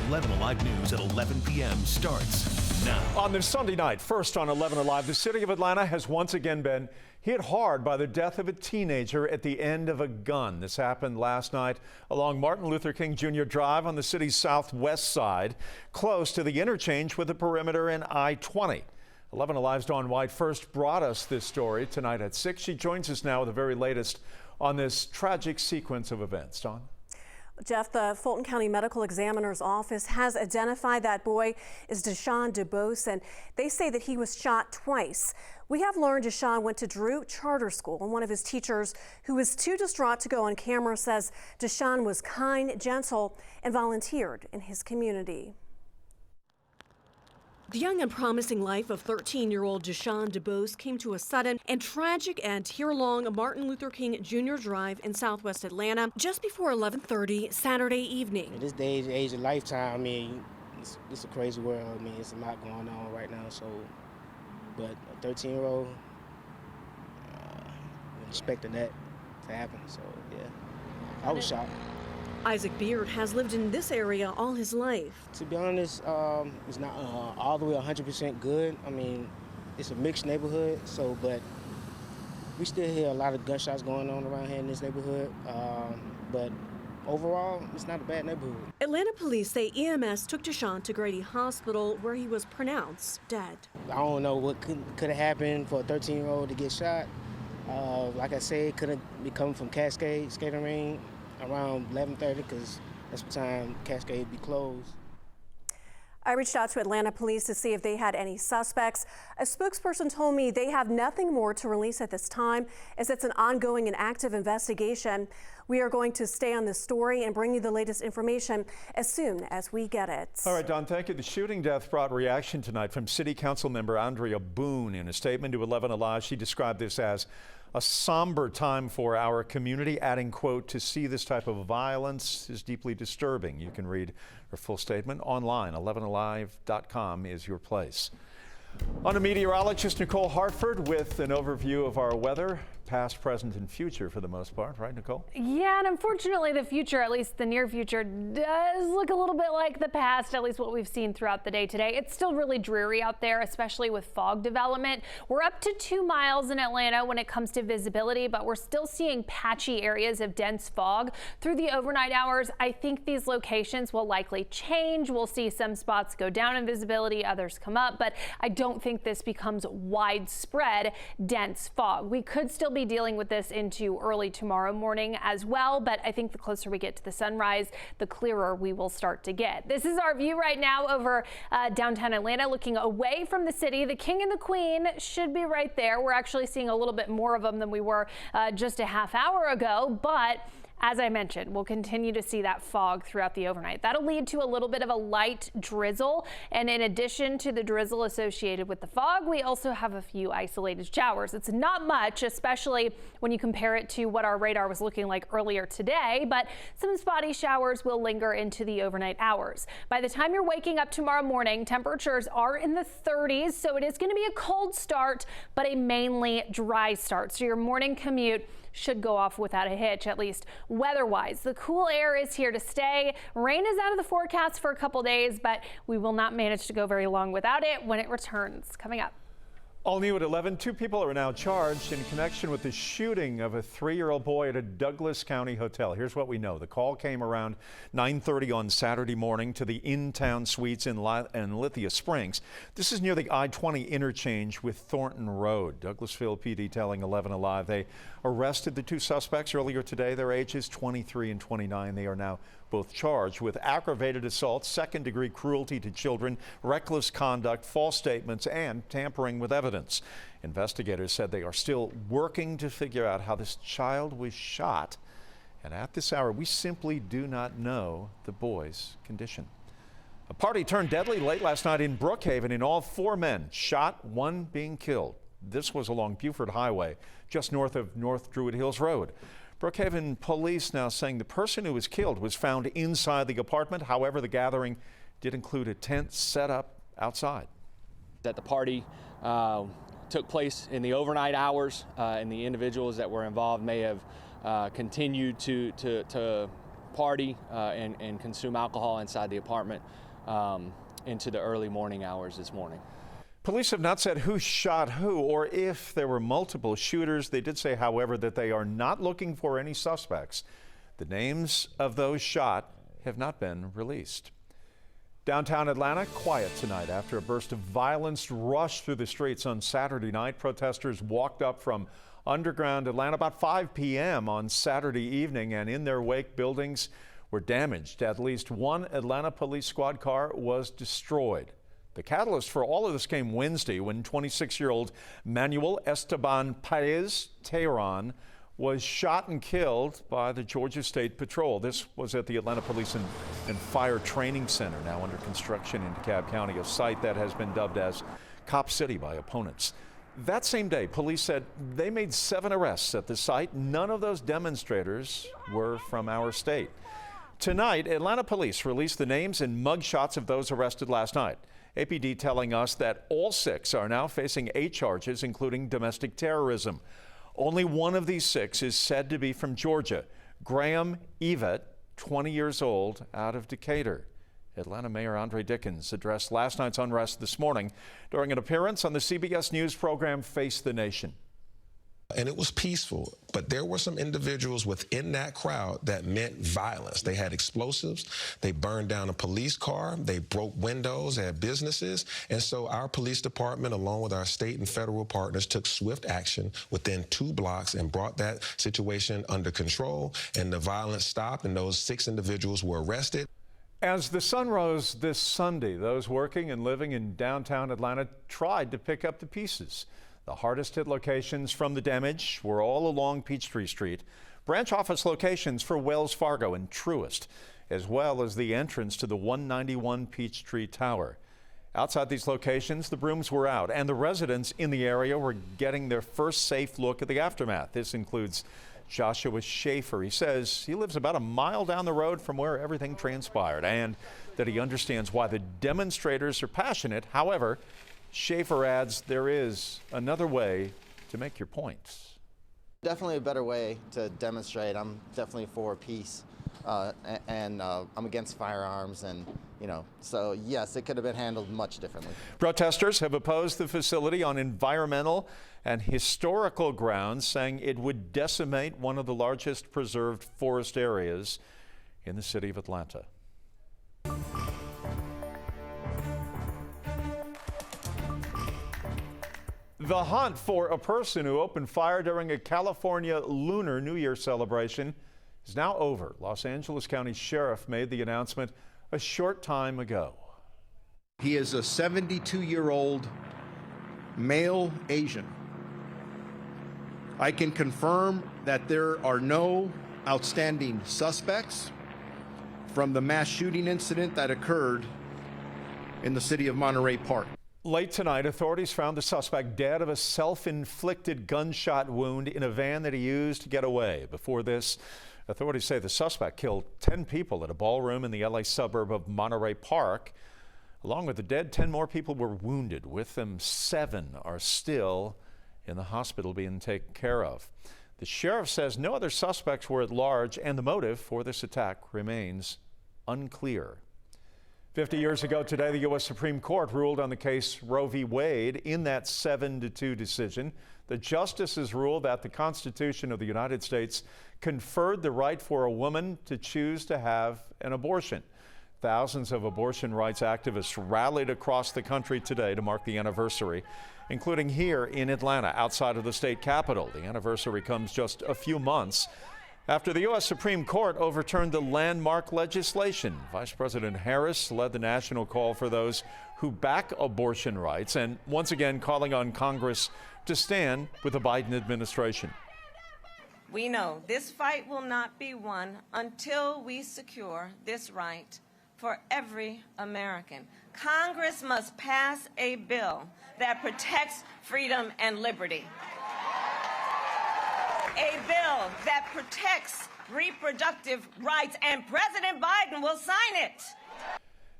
11 Alive News at 11 p.m. starts now. On this Sunday night, first on 11 Alive, the city of Atlanta has once again been hit hard by the death of a teenager at the end of a gun. This happened last night along Martin Luther King Jr. Drive on the city's southwest side, close to the interchange with the perimeter and I-20. 11 Alive's Dawn White first brought us this story tonight at 6. She joins us now with the very latest on this tragic sequence of events. Dawn? Jeff, the Fulton County Medical Examiner's Office has identified that boy as Deshaun DuBose, and they say that he was shot twice. We have learned Deshaun went to Drew Charter School, and one of his teachers, who was too distraught to go on camera, says Deshaun was kind, gentle, and volunteered in his community. The young and promising life of 13-year-old Deshaun DuBose came to a sudden and tragic end here along Martin Luther King Jr. Drive in southwest Atlanta just before 11:30 Saturday evening. At this day, age of lifetime, I mean, it's a crazy world. I mean, it's a lot going on right now. So, but a 13-year-old, expecting that to happen. So, yeah, I was shocked. Isaac Beard has lived in this area all his life. To be honest, it's not all the way 100% good. I mean, it's a mixed neighborhood, but we still hear a lot of gunshots going on around here in this neighborhood. But overall, it's not a bad neighborhood. Atlanta police say EMS took Deshaun to Grady Hospital, where he was pronounced dead. I don't know what could have happened for a 13-year-old to get shot. Like I said, it could have been coming from Cascade Skating Ring around 11:30, because that's the time Cascade be closed. I reached out to Atlanta police to see if they had any suspects. A spokesperson told me they have nothing more to release at this time, as it's an ongoing and active investigation. We are going to stay on this story and bring you the latest information as soon as we get it. All right, Don, thank you. The shooting death brought reaction tonight from City Council member Andrea Boone. In a statement to 11 Alive, she described this as a somber time for our community, adding, quote, "To see this type of violence is deeply disturbing." You can read her full statement online. 11alive.com is your place. On to meteorologist Nicole Hartford with an overview of our weather, past, present, and future for the most part. Right, Nicole? Yeah, and unfortunately the future, at least the near future, does look a little bit like the past, at least what we've seen throughout the day today. It's still really dreary out there, especially with fog development. We're up to 2 miles in Atlanta when it comes to visibility, but we're still seeing patchy areas of dense fog through the overnight hours. I think these locations will likely change. We'll see some spots go down in visibility, others come up, but I don't think this becomes widespread dense fog. We could still be dealing with this into early tomorrow morning as well, but I think the closer we get to the sunrise, the clearer we will start to get. This is our view right now over downtown Atlanta, looking away from the city. The King and the Queen should be right there. We're actually seeing a little bit more of them than we were just a half hour ago, but as I mentioned, we'll continue to see that fog throughout the overnight. That'll lead to a little bit of a light drizzle. And in addition to the drizzle associated with the fog, we also have a few isolated showers. It's not much, especially when you compare it to what our radar was looking like earlier today, but some spotty showers will linger into the overnight hours. By the time you're waking up tomorrow morning, temperatures are in the 30s, so it is going to be a cold start, but a mainly dry start. So your morning commute should go off without a hitch, at least weather-wise. The cool air is here to stay. Rain is out of the forecast for a couple days, but we will not manage to go very long without it when it returns. Coming up. All new at 11, 2 people are now charged in connection with the shooting of a 3-year-old boy at a Douglas County hotel. Here's what we know. The call came around 9:30 on Saturday morning to the In-Town Suites in Lithia Springs. This is near the I-20 interchange with Thornton Road. Douglasville PD telling 11 Alive they arrested the 2 suspects earlier today. Their ages 23 and 29. They are now both charged with aggravated assault, second-degree cruelty to children, reckless conduct, false statements, and tampering with evidence. Investigators said they are still working to figure out how this child was shot. And at this hour, we simply do not know the boy's condition. A party turned deadly late last night in Brookhaven. In all, 4 men shot, 1 being killed. This was along Buford Highway, just north of North Druid Hills Road. Brookhaven police now saying the person who was killed was found inside the apartment. However, the gathering did include a tent set up outside. That the party took place in the overnight hours, and the individuals that were involved may have continued to party and consume alcohol inside the apartment into the early morning hours this morning. Police have not said who shot who or if there were multiple shooters. They did say, however, that they are not looking for any suspects. The names of those shot have not been released. Downtown Atlanta, quiet tonight after a burst of violence rushed through the streets on Saturday night. Protesters walked up from underground Atlanta about 5 p.m. on Saturday evening, and in their wake, buildings were damaged. At least one Atlanta Police Squad car was destroyed. The catalyst for all of this came Wednesday when 26-year-old Manuel Esteban Paez Tehran was shot and killed by the Georgia State Patrol. This was at the Atlanta Police and Fire Training Center, now under construction in DeKalb County, a site that has been dubbed as Cop City by opponents. That same day, police said they made 7 arrests at the site. None of those demonstrators were from our state. Tonight, Atlanta police released the names and mugshots of those arrested last night. APD telling us that all 6 are now facing 8 charges, including domestic terrorism. Only one of these 6 is said to be from Georgia. Graham Evett, 20 years old, out of Decatur. Atlanta Mayor Andre Dickens addressed last night's unrest this morning during an appearance on the CBS News program Face the Nation. And it was peaceful, but there were some individuals within that crowd that meant violence. They had explosives, they burned down a police car, they broke windows at businesses, and so our police department, along with our state and federal partners, took swift action within 2 blocks and brought that situation under control, and the violence stopped, and those 6 individuals were arrested. As the sun rose this Sunday, those working and living in downtown Atlanta tried to pick up the pieces. The hardest hit locations from the damage were all along Peachtree Street, branch office locations for Wells Fargo and Truist, as well as the entrance to the 191 Peachtree Tower. Outside these locations, the brooms were out, and the residents in the area were getting their first safe look at the aftermath. This includes Joshua Schaefer. He says he lives about a mile down the road from where everything transpired, and that he understands why the demonstrators are passionate. However, Schaefer adds there is another way to make your points. Definitely a better way to demonstrate. I'm definitely for peace, and I'm against firearms, and so yes, it could have been handled much differently. Protesters have opposed the facility on environmental and historical grounds, saying it would decimate one of the largest preserved forest areas in the city of Atlanta. The hunt for a person who opened fire during a California Lunar New Year celebration is now over. Los Angeles County Sheriff made the announcement a short time ago. He is a 72-year-old male Asian. I can confirm that there are no outstanding suspects from the mass shooting incident that occurred in the city of Monterey Park. Late tonight, authorities found the suspect dead of a self-inflicted gunshot wound in a van that he used to get away. Before this, authorities say the suspect killed 10 people at a ballroom in the LA suburb of Monterey Park. Along with the dead, 10 more people were wounded. With them, 7 are still in the hospital being taken care of. The sheriff says no other suspects were at large, and the motive for this attack remains unclear. 50 years ago today, the U.S. Supreme Court ruled on the case Roe v. Wade. In that 7-2 decision, the justices ruled that the Constitution of the United States conferred the right for a woman to choose to have an abortion. Thousands of abortion rights activists rallied across the country today to mark the anniversary, including here in Atlanta, outside of the state capitol. The anniversary comes just a few months after the U.S. Supreme Court overturned the landmark legislation. Vice President Harris led the national call for those who back abortion rights, and once again calling on Congress to stand with the Biden administration. We know this fight will not be won until we secure this right for every American. Congress must pass a bill that protects freedom and liberty. A bill that protects reproductive rights, and President Biden will sign it.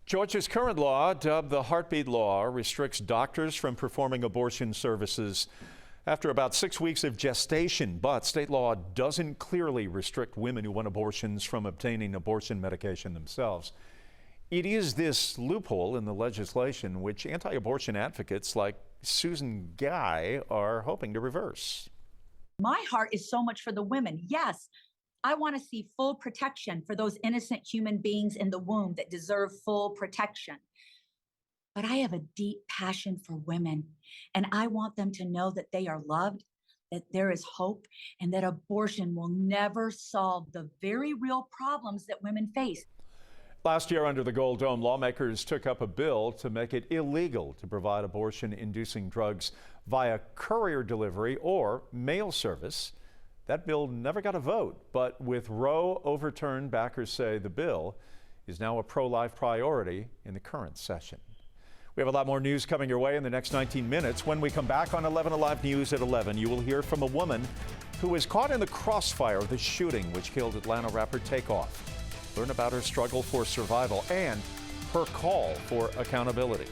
Georgia's current law, dubbed the Heartbeat Law, restricts doctors from performing abortion services After about 6 weeks of gestation, but state law doesn't clearly restrict women who want abortions from obtaining abortion medication themselves. It is this loophole in the legislation which anti-abortion advocates like Susan Guy are hoping to reverse. My heart is so much for the women. Yes, I want to see full protection for those innocent human beings in the womb that deserve full protection. But I have a deep passion for women, and I want them to know that they are loved, that there is hope, and that abortion will never solve the very real problems that women face. Last year, under the Gold Dome, lawmakers took up a bill to make it illegal to provide abortion-inducing drugs via courier delivery or mail service. That bill never got a vote, but with Roe overturned, backers say the bill is now a pro-life priority in the current session. We have a lot more news coming your way in the next 19 minutes. When we come back on 11 Alive News at 11, you will hear from a woman who was caught in the crossfire of the shooting which killed Atlanta rapper Takeoff. Learn about her struggle for survival and her call for accountability.